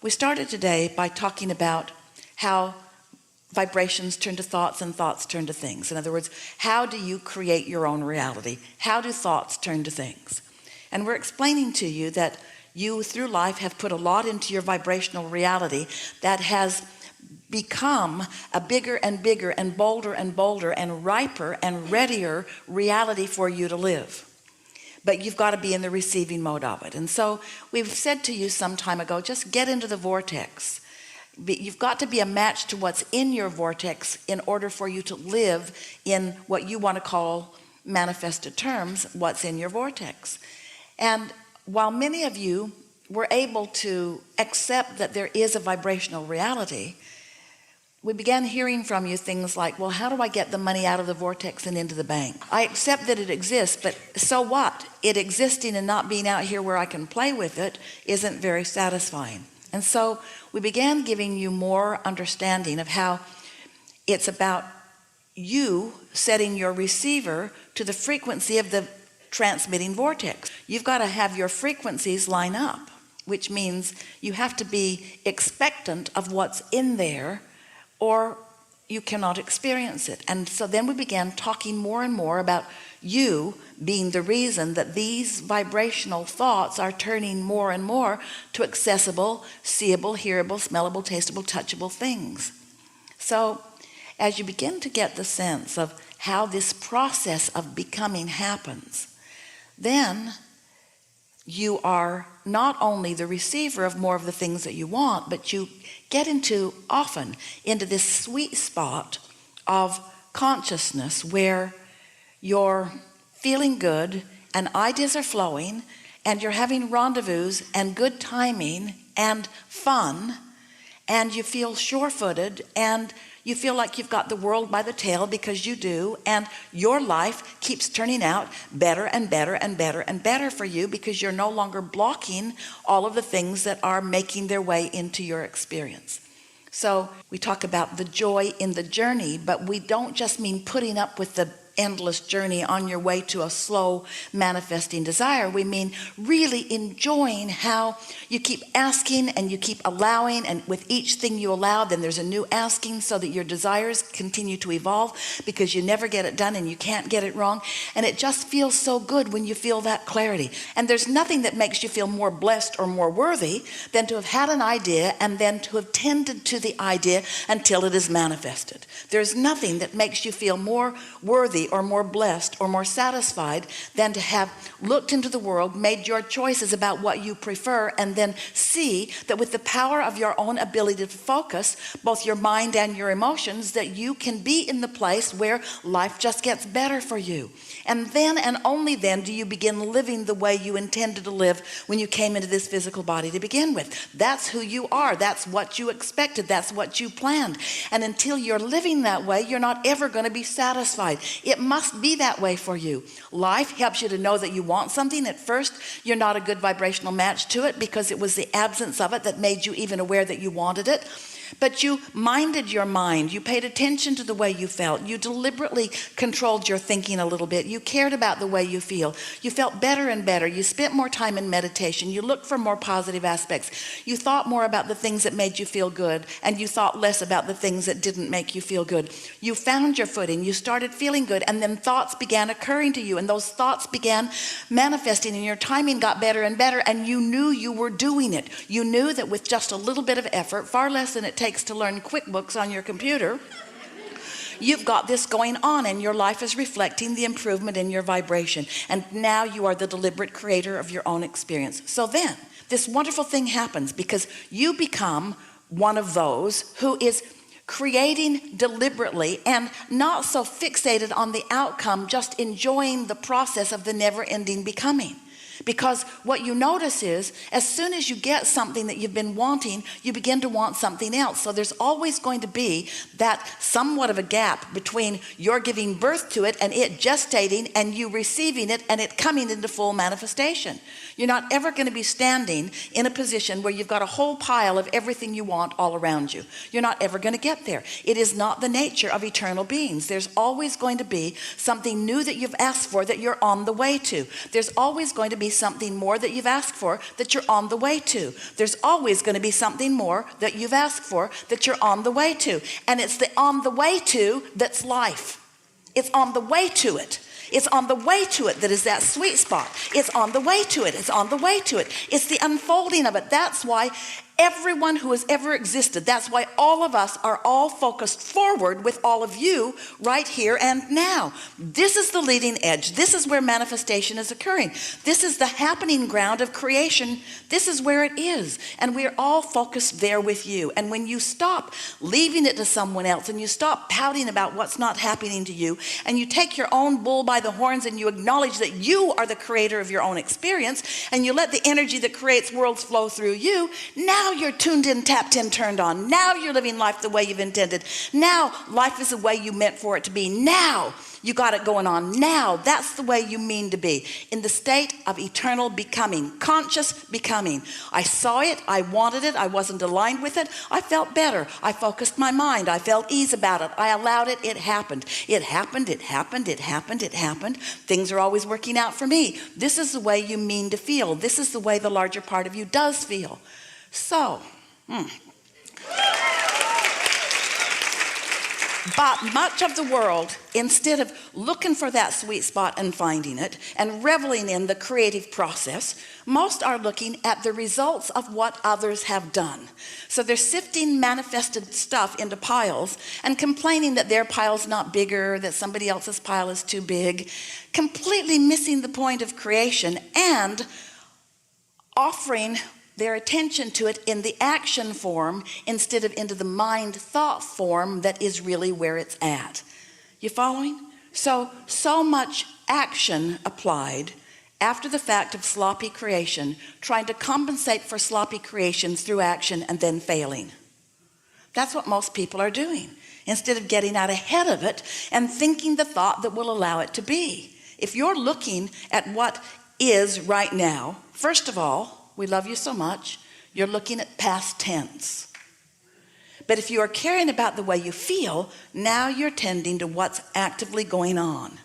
we started today by talking about how vibrations turn to thoughts and thoughts turn to things. In other words, how do you create your own reality? How do thoughts turn to things? And we're explaining to you that you through life have put a lot into your vibrational reality that has become a bigger and bigger and bolder and riper and readier reality for you to live. But you've got to be in the receiving mode of it. And so we've said to you some time ago, just get into the vortex. You've got to be a match to what's in your vortex in order for you to live in what you want to call manifested terms, what's in your vortex. And while many of you were able to accept that there is a vibrational reality, we began hearing from you things like, well, how do I get the money out of the vortex and into the bank? I accept that it exists, but so what? It existing and not being out here where I can play with it isn't very satisfying. And so we began giving you more understanding of how it's about you setting your receiver to the frequency of the transmitting vortex. You've got to have your frequencies line up, which means you have to be expectant of what's in there, or you cannot experience it. And so then we began talking more and more about you being the reason that these vibrational thoughts are turning more and more to accessible, seeable, hearable, smellable, tastable, touchable things. So as you begin to get the sense of how this process of becoming happens, then you are not only the receiver of more of the things that you want, but you get often into this sweet spot of consciousness where you're feeling good and ideas are flowing and you're having rendezvous and good timing and fun, and you feel sure-footed and you feel like you've got the world by the tail, because you do, and your life keeps turning out better and better and better and better for you, because you're no longer blocking all of the things that are making their way into your experience. So we talk about the joy in the journey, but we don't just mean putting up with the endless journey on your way to a slow manifesting desire. We mean really enjoying how you keep asking and you keep allowing, and with each thing you allow, then there's a new asking, so that your desires continue to evolve, because you never get it done and you can't get it wrong. And it just feels so good when you feel that clarity. And there's nothing that makes you feel more blessed or more worthy than to have had an idea and then to have tended to the idea until it is manifested. There's nothing that makes you feel more worthy or more blessed or more satisfied than to have looked into the world, made your choices about what you prefer, and then see that with the power of your own ability to focus both your mind and your emotions, that you can be in the place where life just gets better for you. And then and only then do you begin living the way you intended to live when you came into this physical body to begin with. That's who you are. That's what you expected. That's what you planned. And until you're living that way, you're not ever going to be satisfied. It must be that way for you. Life helps you to know that you want something. At first, you're not a good vibrational match to it, because it was the absence of it that made you even aware that you wanted it. But you minded your mind. You paid attention to the way you felt. You deliberately controlled your thinking a little bit. You cared about the way you feel. You felt better and better. You spent more time in meditation. You looked for more positive aspects. You thought more about the things that made you feel good, and you thought less about the things that didn't make you feel good. You found your footing. You started feeling good, and then thoughts began occurring to you, and those thoughts began manifesting, and your timing got better and better, and you knew you were doing it. You knew that with just a little bit of effort, far less than it takes to learn QuickBooks on your computer, you've got this going on, and your life is reflecting the improvement in your vibration. And now you are the deliberate creator of your own experience. So then this wonderful thing happens, because you become one of those who is creating deliberately and not so fixated on the outcome, just enjoying the process of the never-ending becoming. Because what you notice is, as soon as you get something that you've been wanting, you begin to want something else. So there's always going to be that somewhat of a gap between your giving birth to it and it gestating and you receiving it and it coming into full manifestation. You're not ever going to be standing in a position where you've got a whole pile of everything you want all around you. You're not ever going to get there. It is not the nature of eternal beings. There's always going to be something new that you've asked for that you're on the way to. There's always going to be something more that you've asked for that you're on the way to. There's always going to be something more that you've asked for that you're on the way to. And it's the on the way to that's life. It's on the way to it. It's on the way to it that is that sweet spot. It's on the way to it. It's on the way to it. It's the unfolding of it. That's why everyone who has ever existed, that's why all of us are all focused forward with all of you right here and now. This is the leading edge. This is where manifestation is occurring. This is the happening ground of creation. This is where it is. And we're all focused there with you. And when you stop leaving it to someone else and you stop pouting about what's not happening to you and you take your own bull by the horns and you acknowledge that you are the creator of your own experience and you let the energy that creates worlds flow through you, now you're tuned in, tapped in, turned on. Now you're living life the way you've intended. Now life is the way you meant for it to be. Now you got it going on. Now that's the way you mean to be, in the state of eternal becoming, conscious becoming. I saw it, I wanted it, I wasn't aligned with it, I felt better, I focused my mind, I felt ease about it, I allowed it, it happened. It happened, it happened, it happened, it happened. Things are always working out for me. This is the way you mean to feel. This is the way the larger part of you does feel. So, but much of the world, instead of looking for that sweet spot and finding it and reveling in the creative process, most are looking at the results of what others have done. So they're sifting manifested stuff into piles and complaining that their pile's not bigger, that somebody else's pile is too big, completely missing the point of creation and offering their attention to it in the action form instead of into the mind thought form that is really where it's at. You following? So much action applied after the fact of sloppy creation, trying to compensate for sloppy creation through action and then failing. That's what most people are doing, instead of getting out ahead of it and thinking the thought that will allow it to be. If you're looking at what is right now, first of all, we love you so much, you're looking at past tense. But if you are caring about the way you feel, now you're tending to what's actively going on.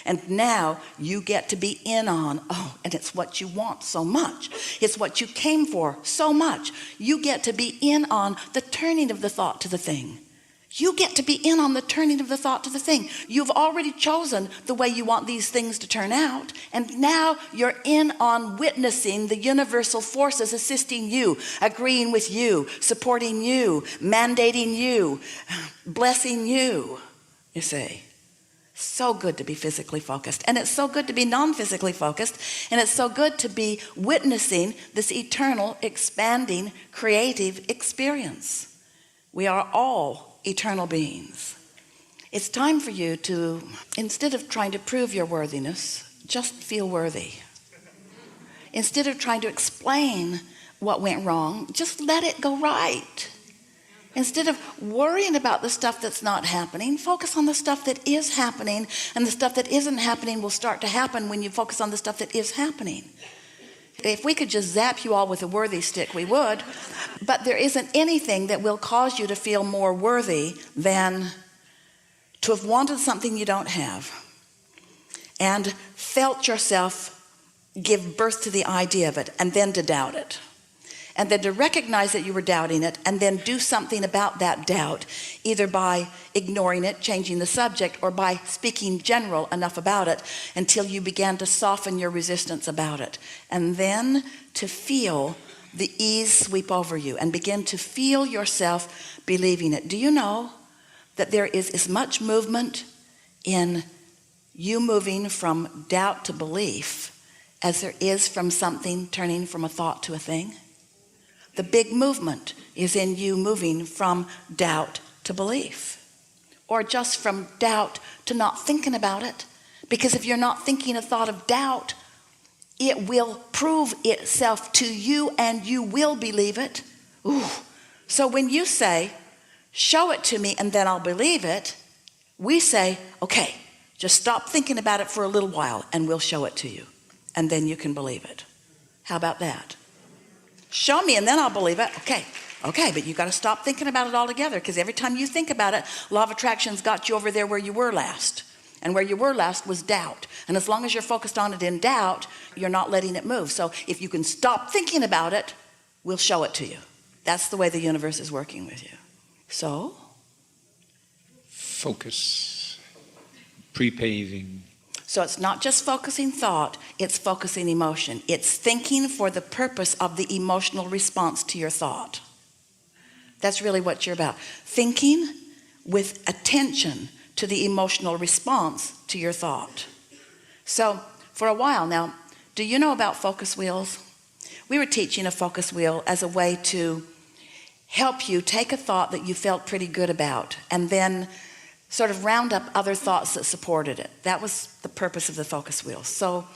And now you get to be in on, oh, and it's what you want so much. It's what you came for so much. You get to be in on the turning of the thought to the thing. You get to be in on the turning of the thought to the thing. You've already chosen the way you want these things to turn out. And now you're in on witnessing the universal forces assisting you, agreeing with you, supporting you, mandating you, blessing you, you see. So good to be physically focused. And it's so good to be non-physically focused. And it's so good to be witnessing this eternal, expanding, creative experience. We are all eternal beings. It's time for you to, instead of trying to prove your worthiness, just feel worthy. Instead of trying to explain what went wrong, just let it go right. Instead of worrying about the stuff that's not happening, focus on the stuff that is happening, and the stuff that isn't happening will start to happen when you focus on the stuff that is happening. If we could just zap you all with a worthy stick, we would. But there isn't anything that will cause you to feel more worthy than to have wanted something you don't have and felt yourself give birth to the idea of it and then to doubt it. And then to recognize that you were doubting it and then do something about that doubt, either by ignoring it, changing the subject, or by speaking general enough about it until you began to soften your resistance about it. And then to feel the ease sweep over you and begin to feel yourself believing it. Do you know that there is as much movement in you moving from doubt to belief as there is from something turning from a thought to a thing? The big movement is in you moving from doubt to belief, or just from doubt to not thinking about it. Because if you're not thinking a thought of doubt, it will prove itself to you and you will believe it. Ooh. So when you say, show it to me and then I'll believe it, we say, okay, just stop thinking about it for a little while and we'll show it to you. And then you can believe it. How about that? Show me and then I'll believe it. Okay, but you got to stop thinking about it altogether, because every time you think about it, law of attraction's got you over there where you were last. And where you were last was doubt. And as long as you're focused on it in doubt, you're not letting it move. So if you can stop thinking about it, we'll show it to you. That's the way the universe is working with you. So? Focus. Pre-paving. So it's not just focusing thought, it's focusing emotion. It's thinking for the purpose of the emotional response to your thought. That's really what you're about. Thinking with attention to the emotional response to your thought. So for a while now, do you know about focus wheels? We were teaching a focus wheel as a way to help you take a thought that you felt pretty good about and then sort of round up other thoughts that supported it. That was the purpose of the focus wheel. So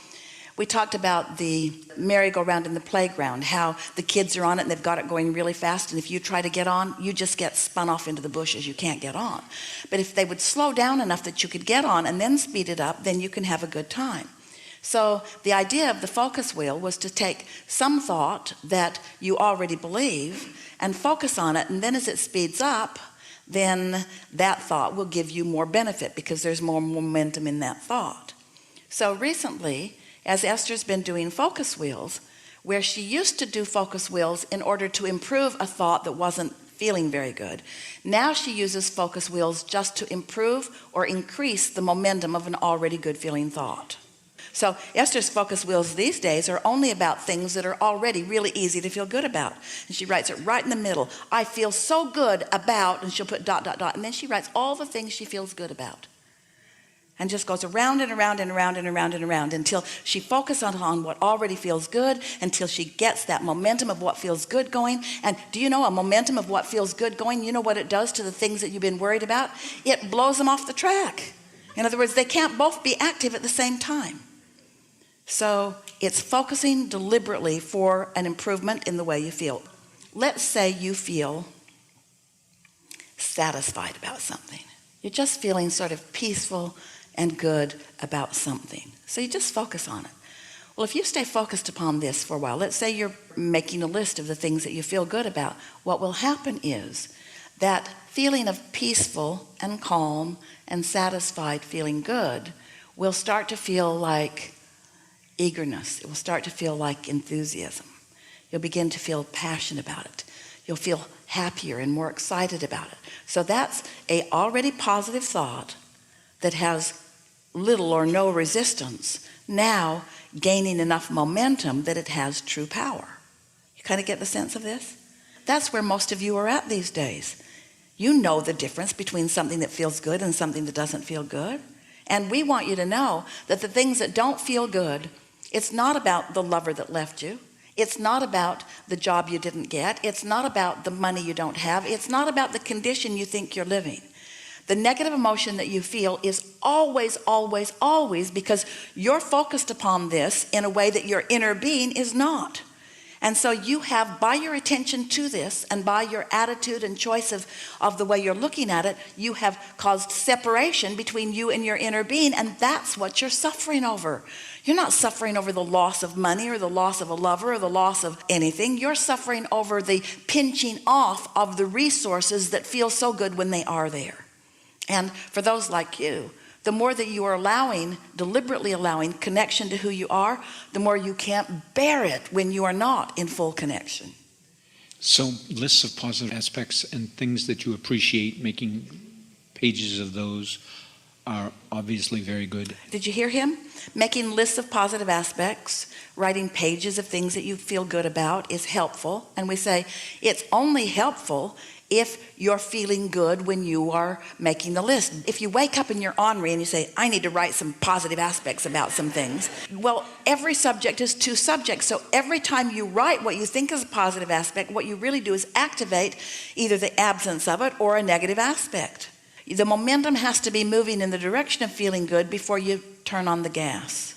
we talked about the merry-go-round in the playground, how the kids are on it and they've got it going really fast, and if you try to get on, you just get spun off into the bushes. You can't get on. But if they would slow down enough that you could get on and then speed it up, then you can have a good time. So the idea of the focus wheel was to take some thought that you already believe and focus on it, and then as it speeds up, then that thought will give you more benefit because there's more momentum in that thought. So recently, as Esther's been doing focus wheels, where she used to do focus wheels in order to improve a thought that wasn't feeling very good, now she uses focus wheels just to improve or increase the momentum of an already good feeling thought. So Esther's focus wheels these days are only about things that are already really easy to feel good about. And she writes it right in the middle. I feel so good about, and she'll put ... And then she writes all the things she feels good about. And just goes around and around and around and around and around until she focuses on what already feels good, until she gets that momentum of what feels good going. And do you know a momentum of what feels good going, you know what it does to the things that you've been worried about? It blows them off the track. In other words, they can't both be active at the same time. So it's focusing deliberately for an improvement in the way you feel. Let's say you feel satisfied about something. You're just feeling sort of peaceful and good about something. So you just focus on it. Well, if you stay focused upon this for a while, let's say you're making a list of the things that you feel good about, what will happen is that feeling of peaceful and calm and satisfied, feeling good, will start to feel like eagerness. It will start to feel like enthusiasm. You'll begin to feel passion about it. You'll feel happier and more excited about it. So that's a already positive thought that has little or no resistance, now gaining enough momentum that it has true power. You kind of get the sense of this? That's where most of you are at these days. You know the difference between something that feels good and something that doesn't feel good. And we want you to know that the things that don't feel good, it's not about the lover that left you. It's not about the job you didn't get. It's not about the money you don't have. It's not about the condition you think you're living. The negative emotion that you feel is always, always, always because you're focused upon this in a way that your inner being is not. And so you have, by your attention to this and by your attitude and choice of the way you're looking at it, you have caused separation between you and your inner being, and that's what you're suffering over. You're not suffering over the loss of money or the loss of a lover or the loss of anything. You're suffering over the pinching off of the resources that feel so good when they are there. And for those like you, the more that you are allowing, deliberately allowing connection to who you are, the more you can't bear it when you are not in full connection. So lists of positive aspects and things that you appreciate, making pages of those are obviously very good. Did you hear him? Making lists of positive aspects, writing pages of things that you feel good about is helpful. And we say it's only helpful if you're feeling good when you are making the list. If you wake up and you're ornery and you say, I need to write some positive aspects about some things. Well, every subject is two subjects. So every time you write what you think is a positive aspect, what you really do is activate either the absence of it or a negative aspect. The momentum has to be moving in the direction of feeling good before you turn on the gas.